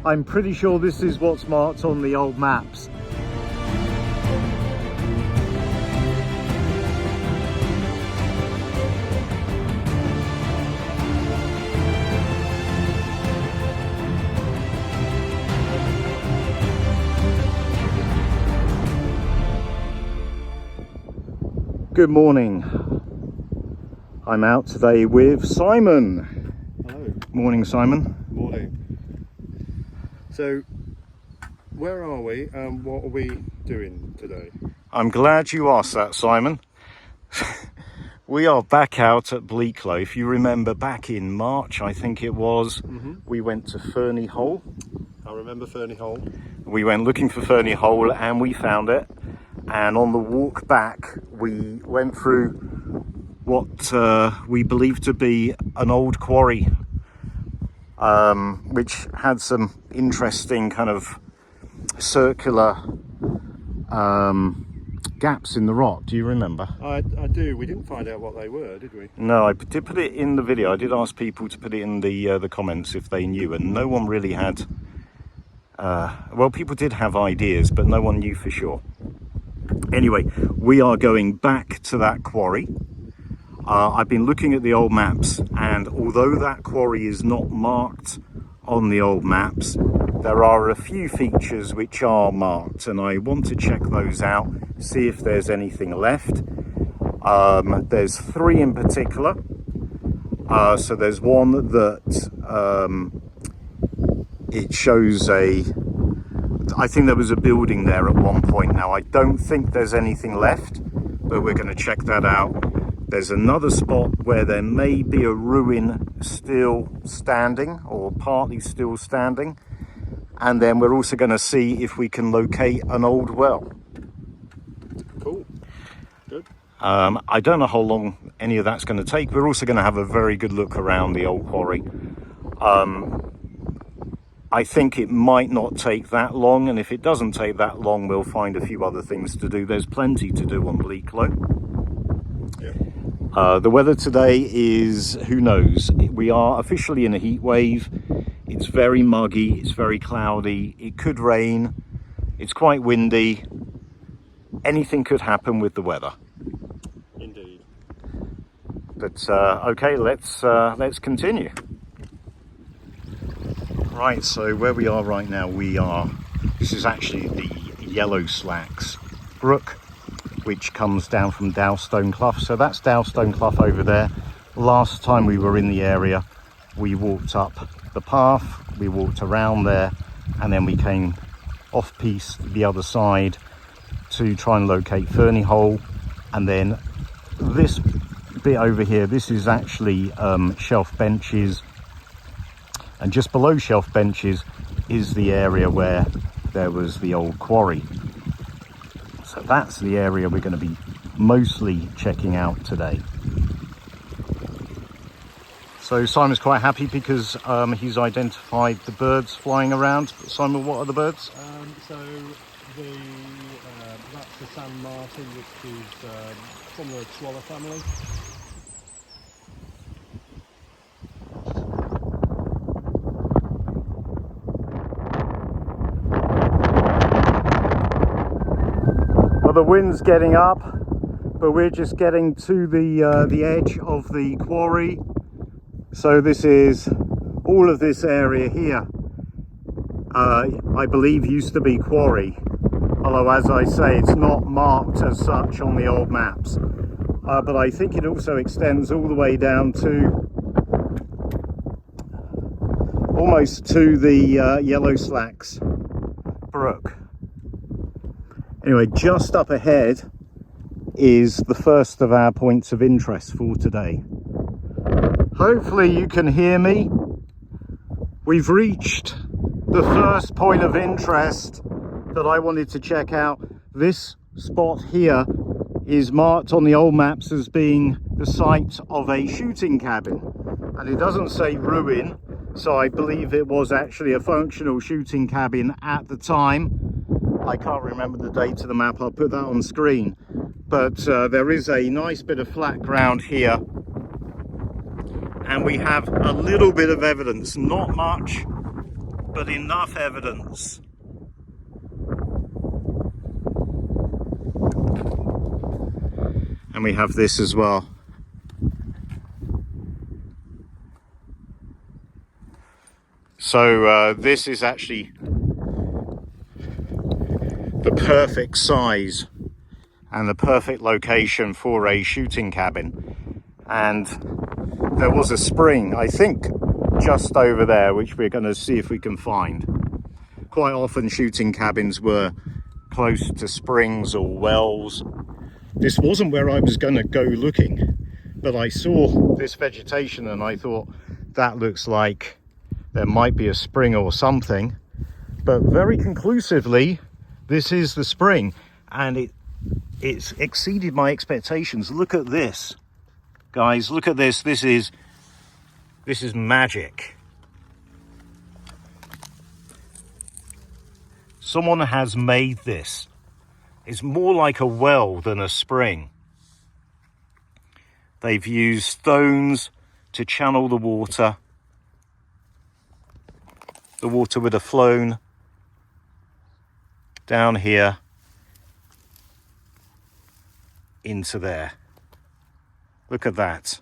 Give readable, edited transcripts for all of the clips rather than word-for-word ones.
I'm pretty sure this is what's marked on the old maps. Good morning. I'm out today with Simon. Hello. Morning, Simon. Morning. So, where are we and what are we doing today? I'm glad you asked that, Simon. We are back out at Wigan Clough. If you remember back in March, I think it was, we went to Ferny Hole. I remember Ferny Hole. We went looking for Ferny Hole and we found it. And on the walk back, we went through what we believe to be an old quarry, which had some interesting kind of circular gaps in the rock. Do you remember? I do. We didn't find out what they were, did we? No, I did put it in the video. I did ask people to put it in the comments if they knew, and no one really had. Well, people did have ideas, but no one knew for sure. Anyway, we are going back to that quarry. I've been looking at the old maps, and although that quarry is not marked on the old maps, there are a few features which are marked, and I want to check those out, see if there's anything left. There's three in particular. So there's one that it shows I think there was a building there at one point. Now, I don't think there's anything left, but we're going to check that out. There's another spot where there may be a ruin still standing, or partly still standing. And then we're also going to see if we can locate an old well. Cool. Good. I don't know how long any of that's going to take. We're also going to have a very good look around the old quarry. I think it might not take that long, and if it doesn't take that long, we'll find a few other things to do. There's plenty to do on Wigan Clough. Yeah. The weather today is, who knows? We are officially in a heat wave. It's very muggy, it's very cloudy, it could rain, it's quite windy. Anything could happen with the weather. Indeed. But okay, let's continue. Right, so where we are right now, this is actually the Yellowslacks Brook, which comes down from Dowstone Clough. So that's Dowstone Clough over there. Last time we were in the area, we walked up the path, we walked around there, and then we came off piste the other side to try and locate Ferny Hole. And then this bit over here, this is actually shelf benches. And just below shelf benches is the area where there was the old quarry. So that's the area we're going to be mostly checking out today. So Simon's quite happy because he's identified the birds flying around. Simon, what are the birds? So that's the San Martin, which is from the swallow family. The wind's getting up, but we're just getting to the edge of the quarry. So this is all of this area here. I believe used to be quarry, although as I say, it's not marked as such on the old maps. But I think it also extends all the way down to almost to the Yellowslacks Brook. Anyway, just up ahead is the first of our points of interest for today. Hopefully you can hear me. We've reached the first point of interest that I wanted to check out. This spot here is marked on the old maps as being the site of a shooting cabin. And it doesn't say ruin, so I believe it was actually a functional shooting cabin at the time. I can't remember the date of the map, I'll put that on screen. But there is a nice bit of flat ground here. And we have a little bit of evidence, not much, but enough evidence. And we have this as well. So this is actually the perfect size and the perfect location for a shooting cabin. And there was a spring, I think, just over there, which we're going to see if we can find. Quite often shooting cabins were close to springs or wells. This wasn't where I was going to go looking, but I saw this vegetation and I thought that looks like there might be a spring or something. But very conclusively, this is the spring, and it's exceeded my expectations. Look at this, guys, look at this. This is magic. Someone has made this. It's more like a well than a spring. They've used stones to channel the water. The water would have flown down here into there. Look at that.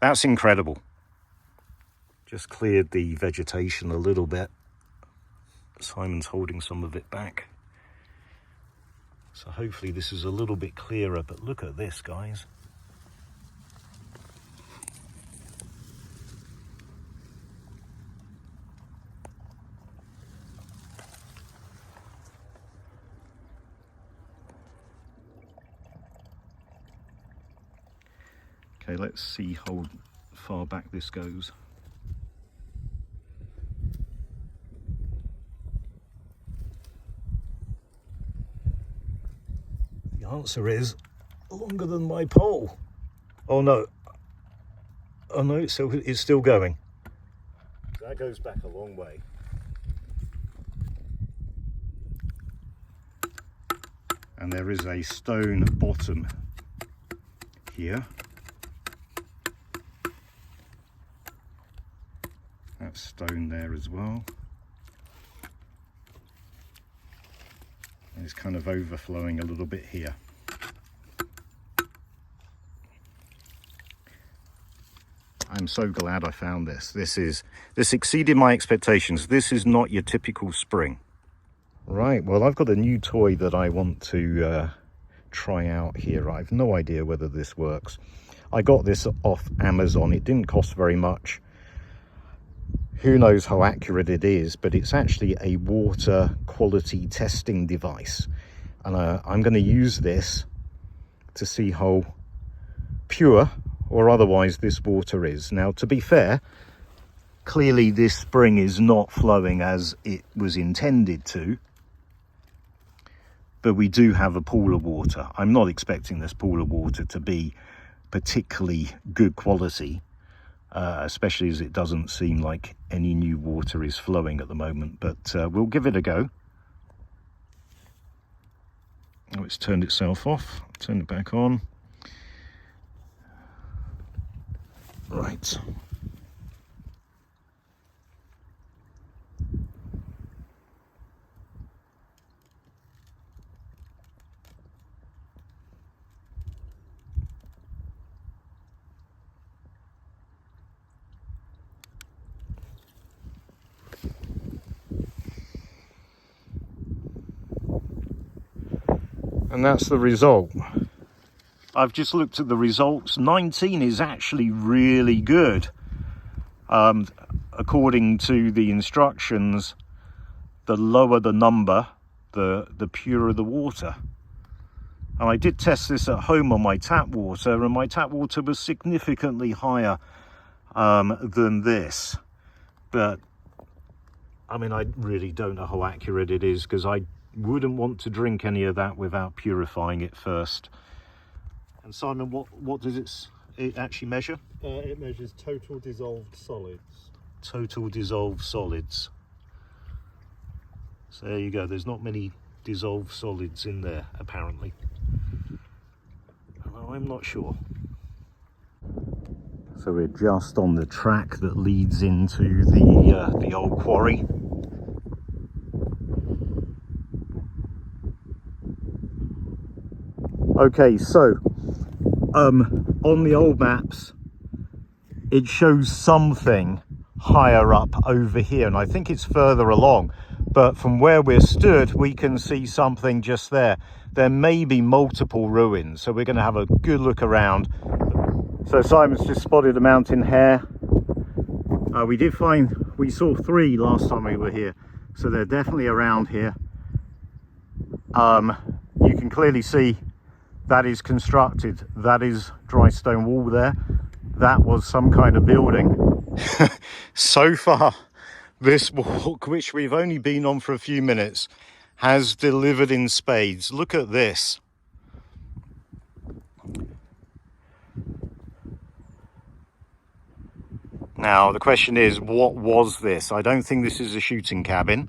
That's incredible. Just cleared the vegetation a little bit. Simon's holding some of it back. So hopefully this is a little bit clearer, but look at this, guys. Okay, let's see how far back this goes. The answer is longer than my pole. Oh no. Oh no, it's still going. That goes back a long way. And there is a stone bottom here. That's stone there as well. And it's kind of overflowing a little bit here. I'm so glad I found this. This exceeded my expectations. This is not your typical spring. Right, well, I've got a new toy that I want to try out here. I have no idea whether this works. I got this off Amazon. It didn't cost very much. Who knows how accurate it is, but it's actually a water quality testing device. And I'm going to use this to see how pure or otherwise this water is. Now, to be fair, clearly this spring is not flowing as it was intended to. But we do have a pool of water. I'm not expecting this pool of water to be particularly good quality. Especially as it doesn't seem like any new water is flowing at the moment, but we'll give it a go. Oh, it's turned itself off. Turn it back on. Right. And that's the result. I've just looked at the results. 19 is actually really good. According to the instructions, the lower the number, the purer the water. And I did test this at home on my tap water, and my tap water was significantly higher than this. But I mean, I really don't know how accurate it is, because I wouldn't want to drink any of that without purifying it first. And Simon, what does it actually measure? It measures total dissolved solids. Total dissolved solids. So there you go. There's not many dissolved solids in there, apparently. Although I'm not sure. So we're just on the track that leads into the old quarry. Okay, so on the old maps it shows something higher up over here, and I think it's further along, but from where we're stood we can see something just there. There may be multiple ruins, so we're going to have a good look around. So Simon's just spotted a mountain hare. We saw 3 last time we were here, so they're definitely around here. You can clearly see that is constructed. That is dry stone wall there. That was some kind of building. So far, this walk, which we've only been on for a few minutes, has delivered in spades. Look at this. Now, the question is, what was this? I don't think this is a shooting cabin.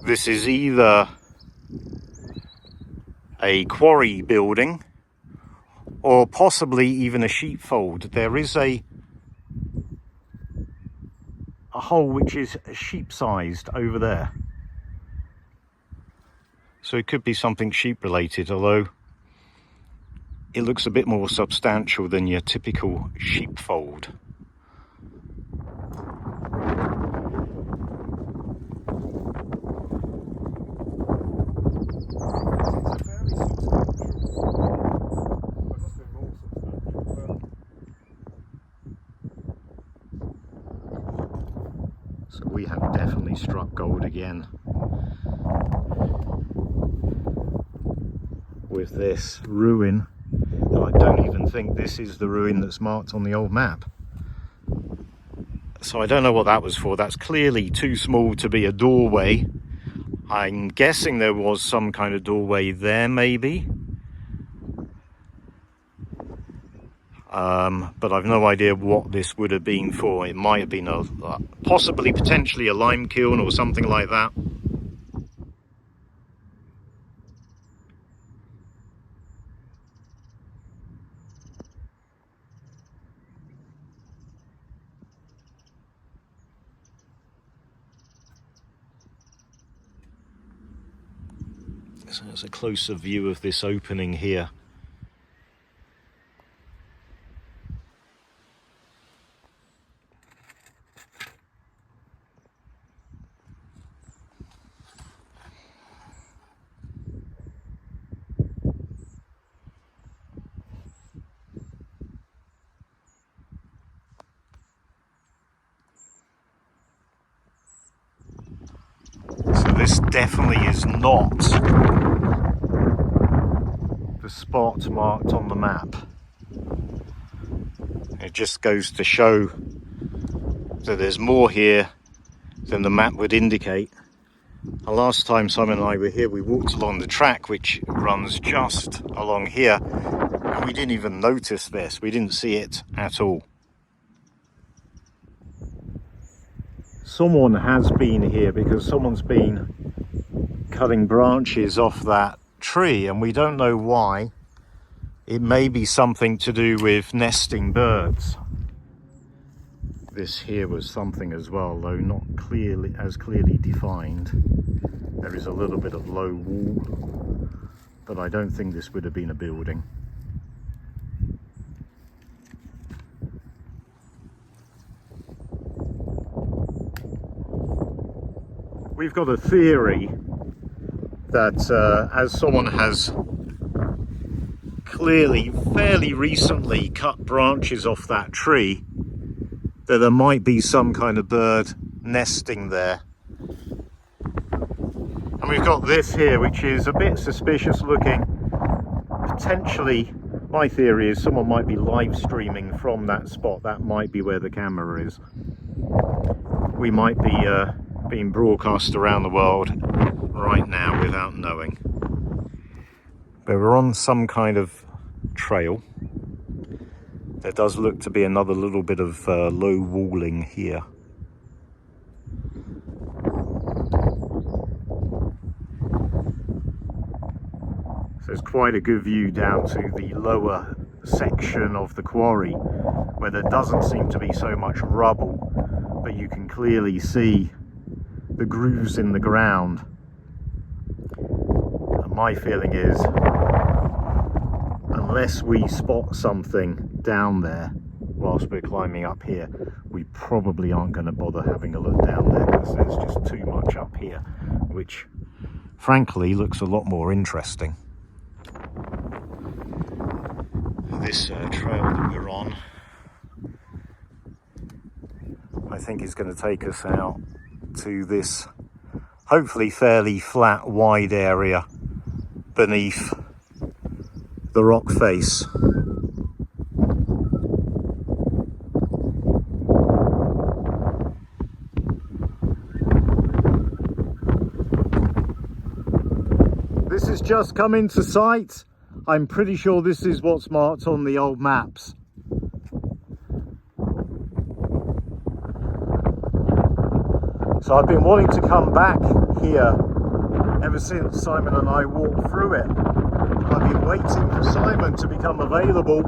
This is either a quarry building or possibly even a sheepfold. There is a hole which is sheep-sized over there. So it could be something sheep related, although it looks a bit more substantial than your typical sheepfold. So we have definitely struck gold again with this ruin. I don't even think this is the ruin that's marked on the old map. So I don't know what that was for. That's clearly too small to be a doorway. I'm guessing there was some kind of doorway there, maybe. But I've no idea what this would have been for. It might have been possibly potentially a lime kiln or something like that. So it's a closer view of this opening here. So this definitely is not the spot marked on the map. It just goes to show that there's more here than the map would indicate. And last time Simon and I were here, we walked along the track which runs just along here, and we didn't even notice this. We didn't see it at all. Someone has been here because someone's been cutting branches off that tree, and we don't know why. It may be something to do with nesting birds. This here was something as well, though not clearly defined. There is a little bit of low wall, but I don't think this would have been a building. We've got a theory that as someone has clearly fairly recently cut branches off that tree, that there might be some kind of bird nesting there. And we've got this here which is a bit suspicious looking. Potentially, my theory is someone might be live streaming from that spot. That might be where the camera is. We might be being broadcast around the world right now without knowing. But we're on some kind of trail. There does look to be another little bit of low walling here. So it's quite a good view down to the lower section of the quarry where there doesn't seem to be so much rubble, but you can clearly see the grooves in the ground. And my feeling is, unless we spot something down there whilst we're climbing up here, we probably aren't going to bother having a look down there, because there's just too much up here, which frankly looks a lot more interesting. This trail that we're on, I think, is going to take us out to this hopefully fairly flat, wide area beneath the rock face. This has just come into sight. I'm pretty sure this is what's marked on the old maps. So I've been wanting to come back here ever since Simon and I walked through it. I've been waiting for Simon to become available.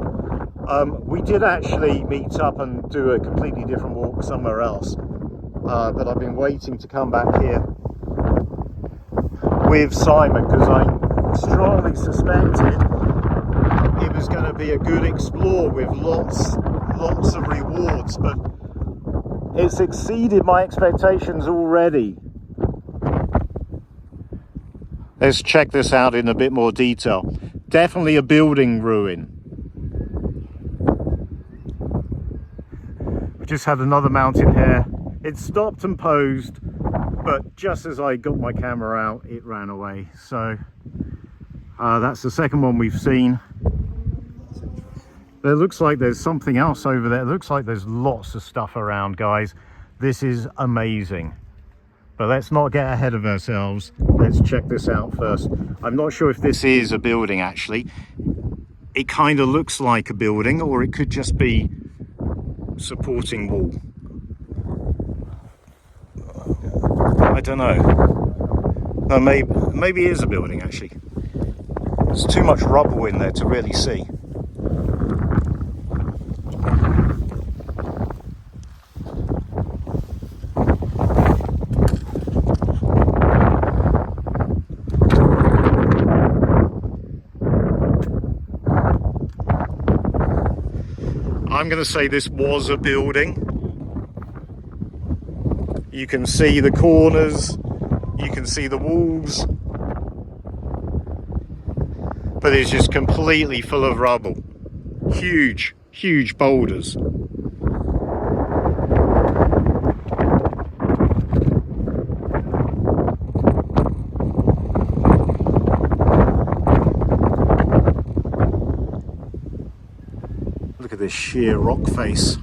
We did actually meet up and do a completely different walk somewhere else, but I've been waiting to come back here with Simon because I strongly suspected it was going to be a good explore with lots of rewards, but it's exceeded my expectations already. Let's check this out in a bit more detail. Definitely a building ruin. We just had another mountain hare. It stopped and posed, but just as I got my camera out, it ran away. So that's the second one we've seen. It looks like there's something else over there. It looks like there's lots of stuff around, guys. This is amazing. But let's not get ahead of ourselves. Let's check this out first. I'm not sure if this is a building, actually. It kind of looks like a building, or it could just be supporting wall. I don't know. No, maybe it is a building, actually. There's too much rubble in there to really see. I'm going to say this was a building. You can see the corners, you can see the walls, but it's just completely full of rubble. Huge boulders. Look at this sheer rock face.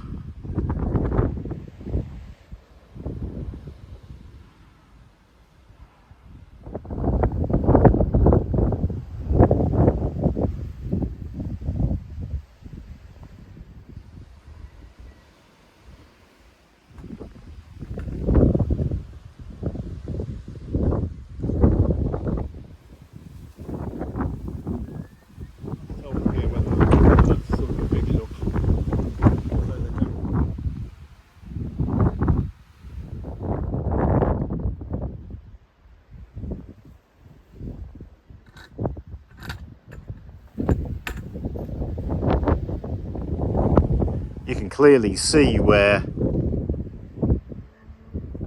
You can clearly see where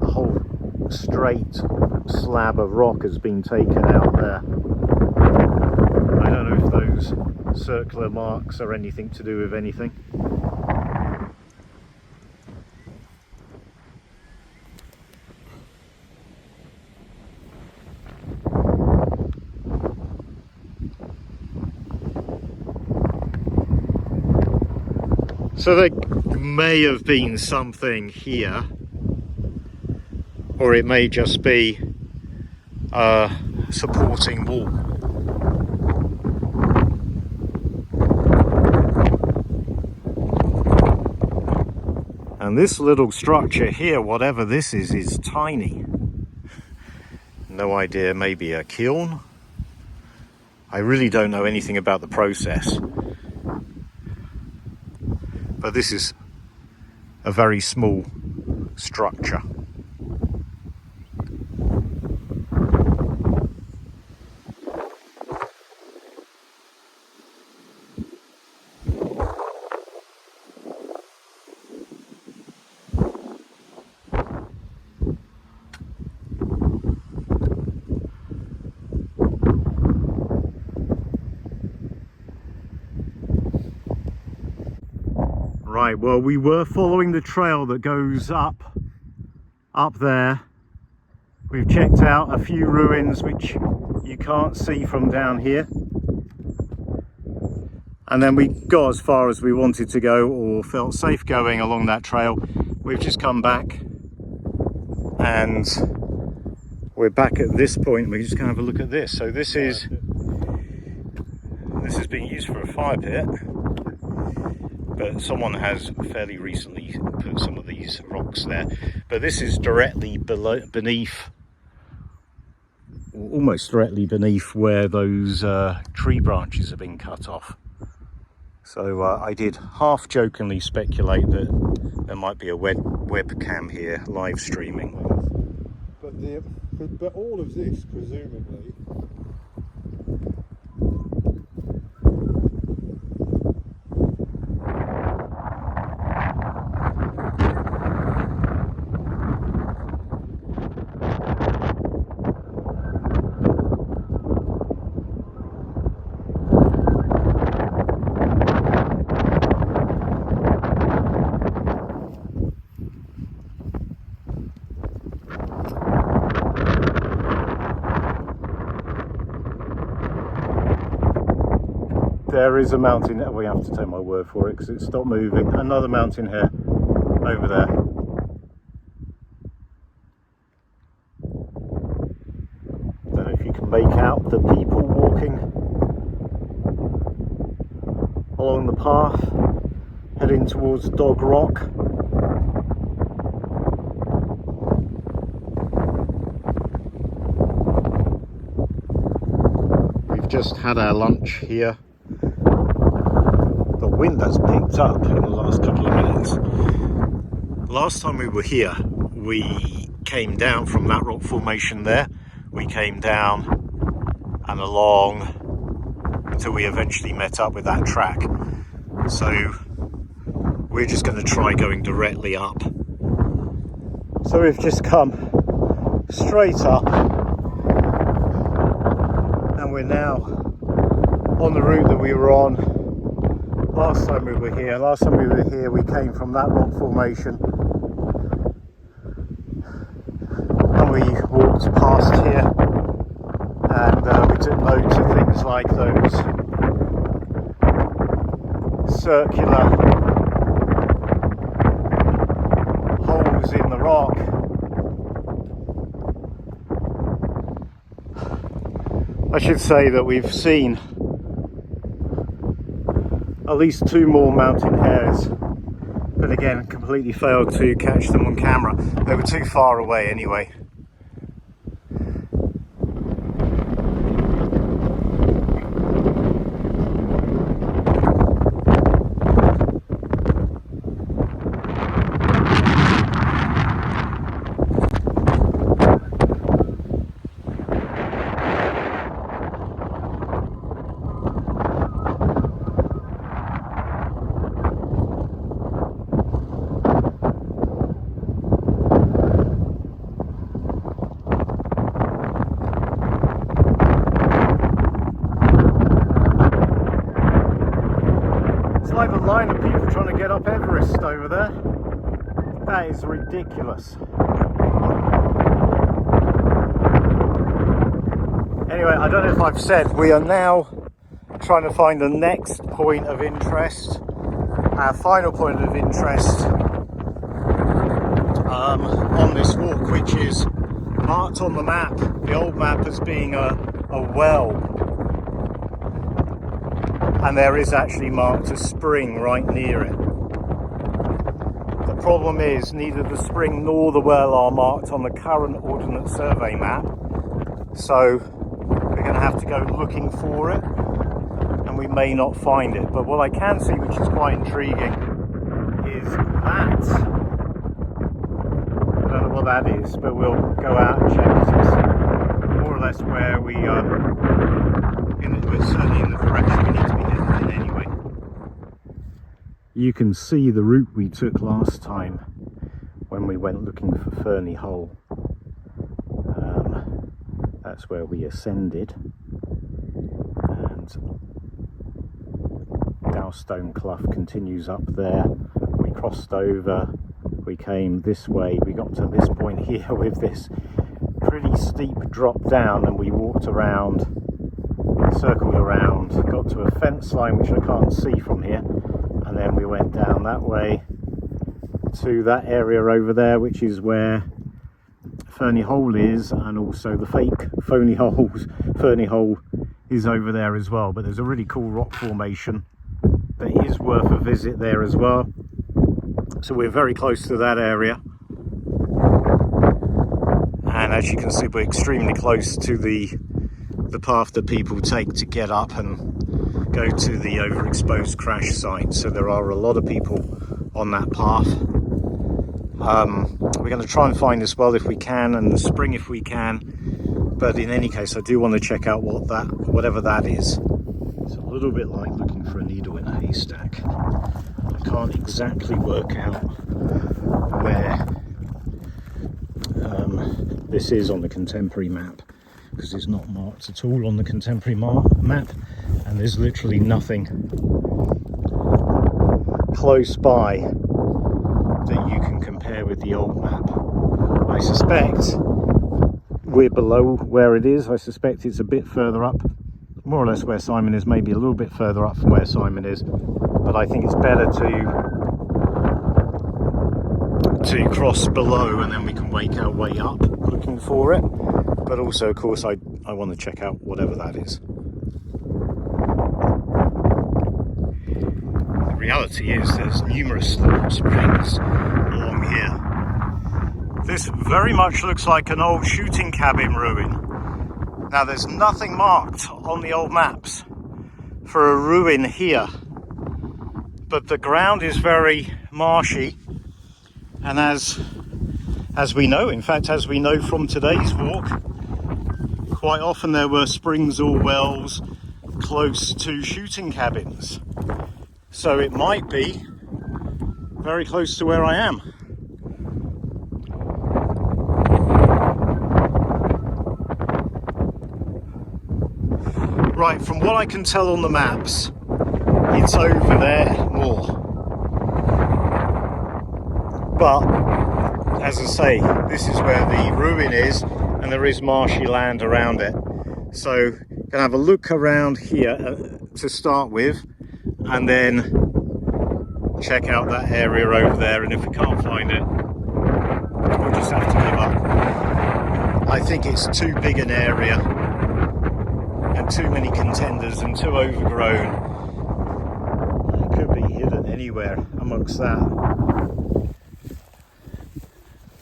a whole straight slab of rock has been taken out there. I don't know if those circular marks are anything to do with anything. So there may have been something here, or it may just be a supporting wall. And this little structure here, whatever this is tiny. No idea, maybe a kiln? I really don't know anything about the process. but this is a very small structure. Right, well, we were following the trail that goes up there. We've checked out a few ruins which you can't see from down here. And then we got as far as we wanted to go, or felt safe going along that trail. We've just come back and we're back at this point. We're just going to have a look at this. So this is being used for a fire pit, but someone has fairly recently put some of these rocks there. But this is directly beneath, almost directly beneath where those tree branches have been cut off. So I did half jokingly speculate that there might be a webcam here live streaming. But all of this, presumably, there is a mountain. We have to take my word for it because it stopped moving. Another mountain here, over there. Don't know if you can make out the people walking along the path, heading towards Dog Rock. We've just had our lunch here. The wind has picked up in the last couple of minutes. Last time we were here, we came down from that rock formation there. We came down and along until we eventually met up with that track. So we're just going to try going directly up. So we've just come straight up and we're now on the route that we were on last time we were here. Last time we were here, we came from that rock formation and we walked past here, and we took notes of things like those circular holes in the rock. I should say that we've seen at least 2 more mountain hares, but again completely failed to catch them on camera. They were too far away anyway. Like a line of people trying to get up Everest over there. That is ridiculous. Anyway, I don't know if I've said, we are now trying to find the next point of interest, our final point of interest on this walk, which is marked on the map, the old map, as being a well. And there is actually marked a spring right near it. The problem is neither the spring nor the well are marked on the current Ordnance Survey map. So we're going to have to go looking for it, and we may not find it. But what I can see, which is quite intriguing, that. I don't know what that is, but we'll go out and check. It's more or less where we we're certainly in the direction we need to be heading in anyway. You can see the route we took last time when we went looking for Ferny Hole. That's where we ascended, and Dowstone Clough continues up there. We crossed over, we came this way, we got to this point here with this pretty steep drop down, and we walked around, circled around, got to a fence line which I can't see from here, and then we went down that way to that area over there, which is where Ferny Hole is, and also the fake Ferny Hole is over there as well. But there's a really cool rock formation that is worth a visit there as well. So we're very close to that area, and as you can see, we're extremely close to the path that people take to get up and go to the overexposed crash site. So there are a lot of people on that path. We're going to try and find this well if we can, and the spring if we can, but in any case I do want to check out whatever that is. It's a little bit like looking for a needle in a haystack. I can't exactly work out where this is on the contemporary map, because it's not marked at all on the contemporary map, and there's literally nothing close by that you can compare with the old map. I suspect we're below where it is. I suspect it's a bit further up, more or less where Simon is, maybe a little bit further up from where Simon is, but I think it's better to cross below, and then we can make our way up looking for it. But also, of course, I want to check out whatever that is. The reality is there's numerous little springs along here. This very much looks like an old shooting cabin ruin. Now, there's nothing marked on the old maps for a ruin here, but the ground is very marshy, and as we know, in fact, as we know from today's walk, quite often there were springs or wells close to shooting cabins. So it might be very close to where I am. Right, from what I can tell on the maps, it's over there more. But, as I say, this is where the ruin is, and there is marshy land around it. So, gonna have a look around here to start with, and then check out that area over there, and if we can't find it, we'll just have to give up. I think it's too big an area, and too many contenders, and too overgrown. It could be hidden anywhere amongst that.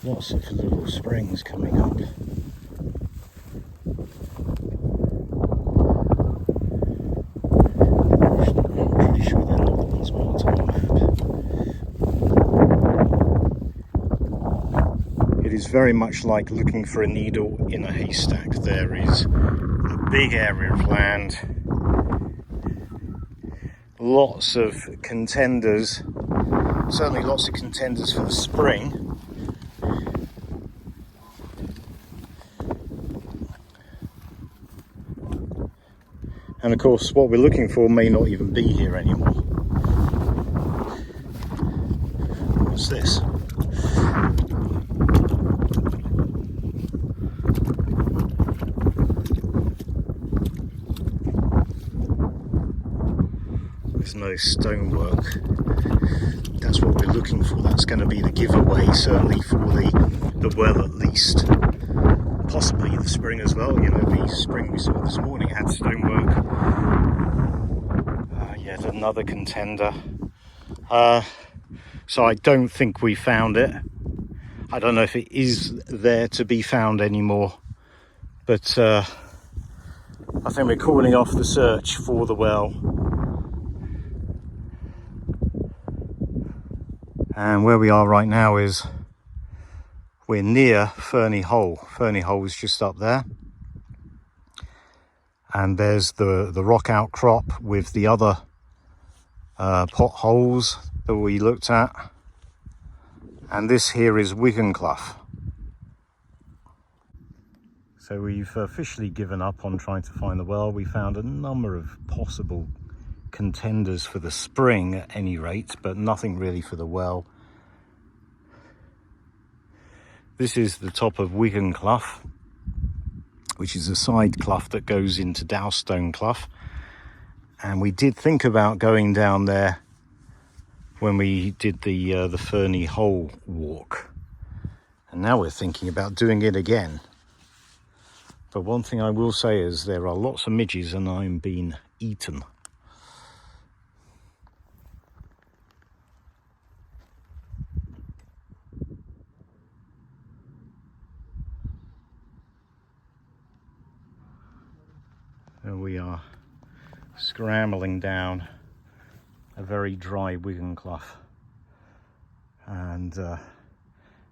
Lots of little springs coming up. I'm pretty sure they're not the ones marked on the map. It is very much like looking for a needle in a haystack. There is a big area of land, lots of contenders, certainly lots of contenders for the spring. And of course, what we're looking for may not even be here anymore. What's this? There's no stonework. That's what we're looking for. That's going to be the giveaway, certainly for the well at least. Possibly the spring as well. You know, the spring we saw this morning had stonework. Yet another contender. So I don't think we found it. I don't know if it is there to be found anymore. But I think we're calling off the search for the well. And where we are right now is we're near Ferny Hole. Ferny Hole is just up there. And there's the rock outcrop with the other potholes that we looked at. And this here is Wigan Clough. So we've officially given up on trying to find the well. We found a number of possible contenders for the spring at any rate, but nothing really for the well. This is the top of Wigan Clough, which is a side clough that goes into Dowstone Clough. And we did think about going down there when we did the Ferny Hole walk. And now we're thinking about doing it again. But one thing I will say is there are lots of midges and I'm being eaten. And we are scrambling down a very dry Wigan Clough. And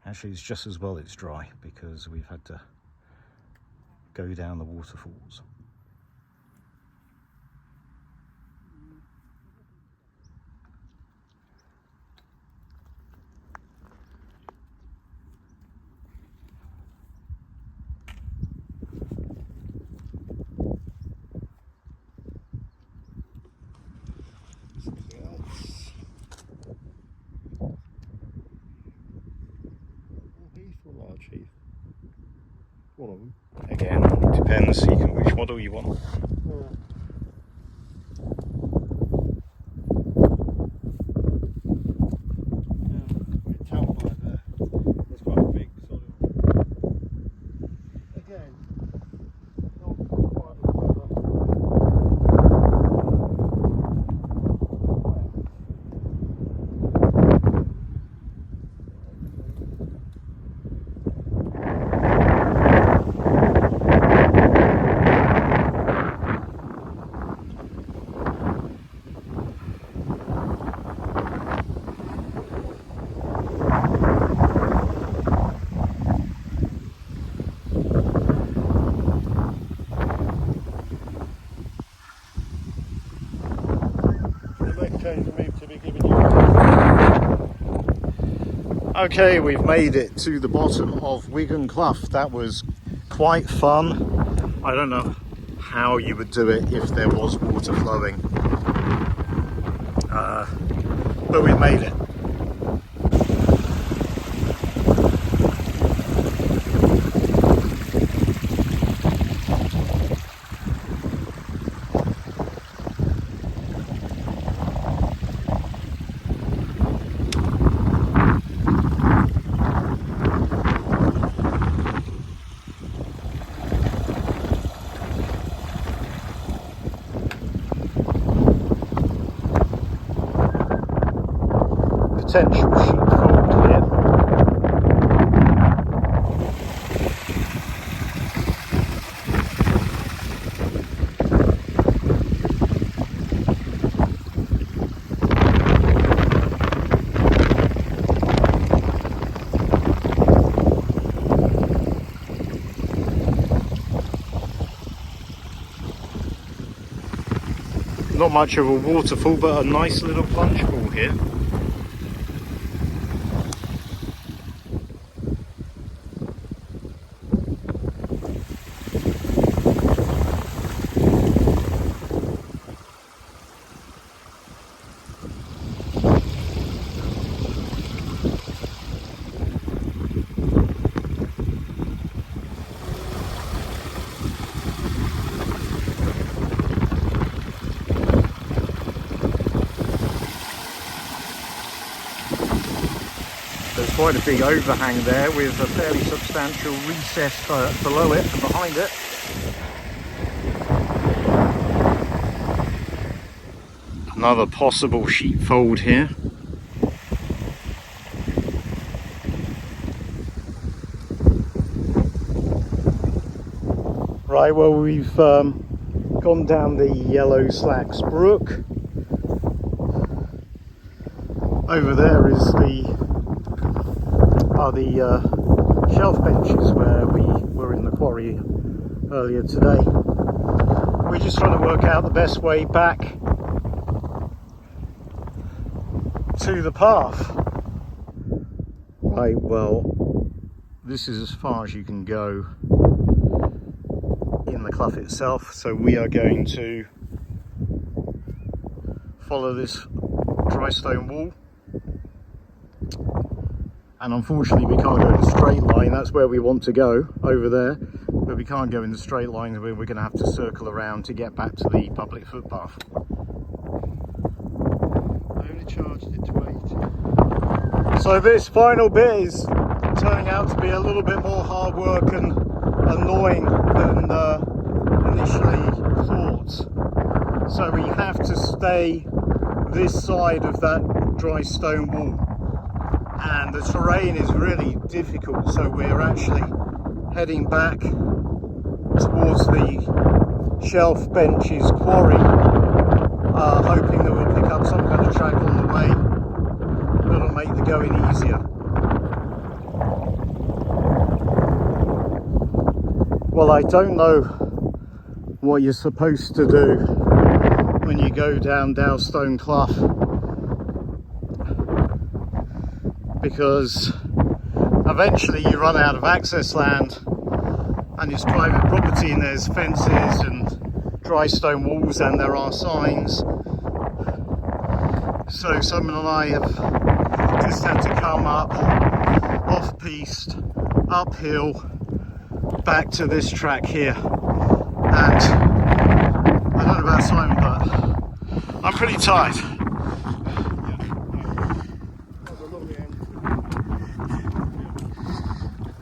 actually it's just as well it's dry because we've had to go down the waterfalls. Large heath. One of them. Again, depends which model you want. It's quite big, sort of. Again, not quite as clever. Okay, we've made it to the bottom of Wigan Clough. That was quite fun. I don't know how you would do it if there was water flowing, but we made it. Potential sheepfold here. Not much of a waterfall, but a nice little plunge pool here. There's quite a big overhang there with a fairly substantial recess below it and behind it. Another possible sheepfold here. Right, well, we've gone down the Yellowslacks Brook. Over there is the shelf benches where we were in the quarry earlier today. We're just trying to work out the best way back to the path. Right, well, this is as far as you can go in the clough itself, so we are going to follow this dry stone wall, and unfortunately we can't go in a straight line. That's where we want to go, over there, but we can't go in the straight line. We're going to have to circle around to get back to the public footpath. I only charged it to 80. So this final bit is turning out to be a little bit more hard work and annoying than initially thought. So we have to stay this side of that dry stone wall, and the terrain is really difficult, so we're actually heading back towards the shelf benches quarry, hoping that we'll pick up some kind of track on the way that'll make the going easier. Well, I don't know what you're supposed to do when you go down Dowstone Clough, because eventually you run out of access land and it's private property, and there's fences and dry stone walls and there are signs. So Simon and I have just had to come up off-piste, uphill, back to this track here. And I don't know about Simon, but I'm pretty tired.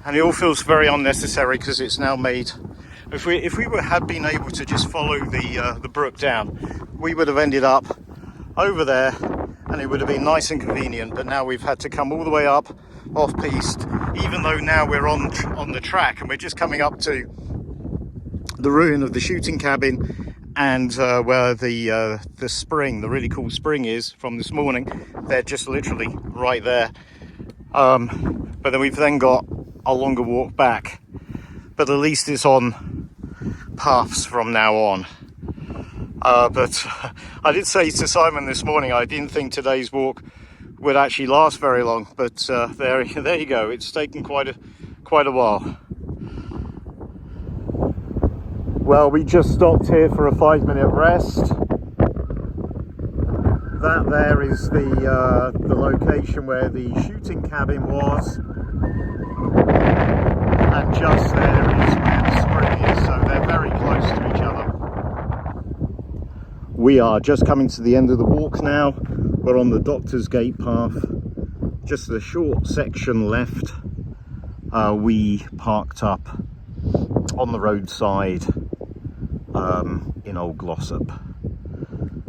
And it all feels very unnecessary because it's now made. If we had been able to just follow the brook down, we would have ended up over there, and it would have been nice and convenient. But now we've had to come all the way up off-piste, even though now we're on the track, and we're just coming up to the ruin of the shooting cabin, and where the spring, the really cool spring is from this morning. They're just literally right there. But then we've then got a longer walk back, but at least it's on paths from now on. But I did say to Simon this morning I didn't think today's walk would actually last very long, but there you go. It's taken quite a while. Well, we just stopped here for a 5-minute rest. That there is the location where the shooting cabin was, and just there is where the spring is, so they're very close to each other. We are just coming to the end of the walk now. We're on the Doctor's Gate path, just a short section left. We parked up on the roadside in Old Glossop.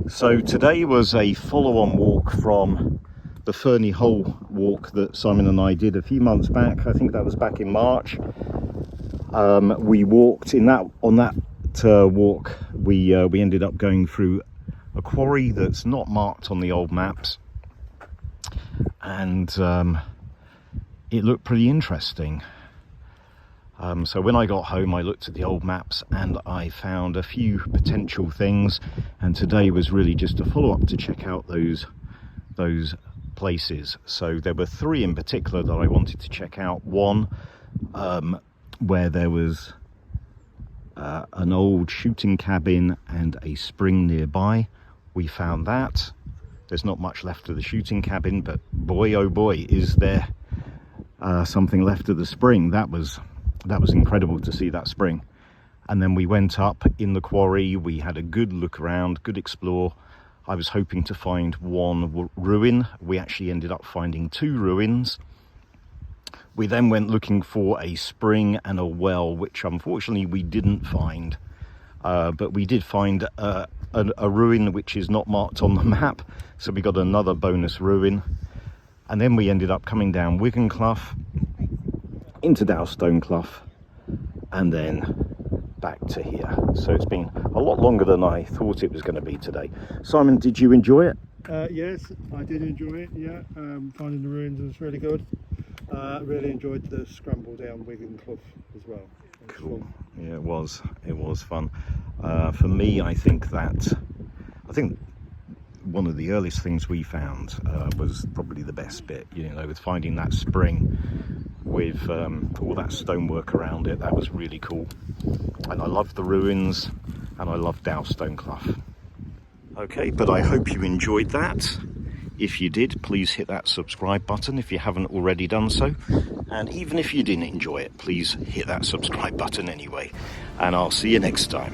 So today was a follow-on walk from the Ferny Hole walk that Simon and I did a few months back. I think that was back in March. We walked on that walk. We ended up going through a quarry that's not marked on the old maps, and it looked pretty interesting. So when I got home, I looked at the old maps and I found a few potential things, and today was really just a follow-up to check out those places. So there were 3 in particular that I wanted to check out. One where there was an old shooting cabin and a spring nearby. We found that. There's not much left of the shooting cabin, but boy oh boy is there something left of the spring. That was incredible to see that spring. And then we went up in the quarry. We had a good look around, good explore. I was hoping to find one ruin. We actually ended up finding 2 ruins. We then went looking for a spring and a well, which unfortunately we didn't find. But we did find a ruin which is not marked on the map. So we got another bonus ruin. And then we ended up coming down Wigan Clough into Dowstone Clough, and then back to here. So it's been a lot longer than I thought it was going to be today. Simon, did you enjoy it? Yes, I did enjoy it. Yeah, finding the ruins was really good. Really enjoyed the scramble down Wigan Clough as well. It was Cool. fun. Yeah, it was fun. For me, I think one of the earliest things we found was probably the best bit, you know, with finding that spring with all that stonework around it. That was really cool. And I loved the ruins, and I loved Dowstone Clough. Okay, but I hope you enjoyed that. If you did, please hit that subscribe button if you haven't already done so. And even if you didn't enjoy it, please hit that subscribe button anyway. And I'll see you next time.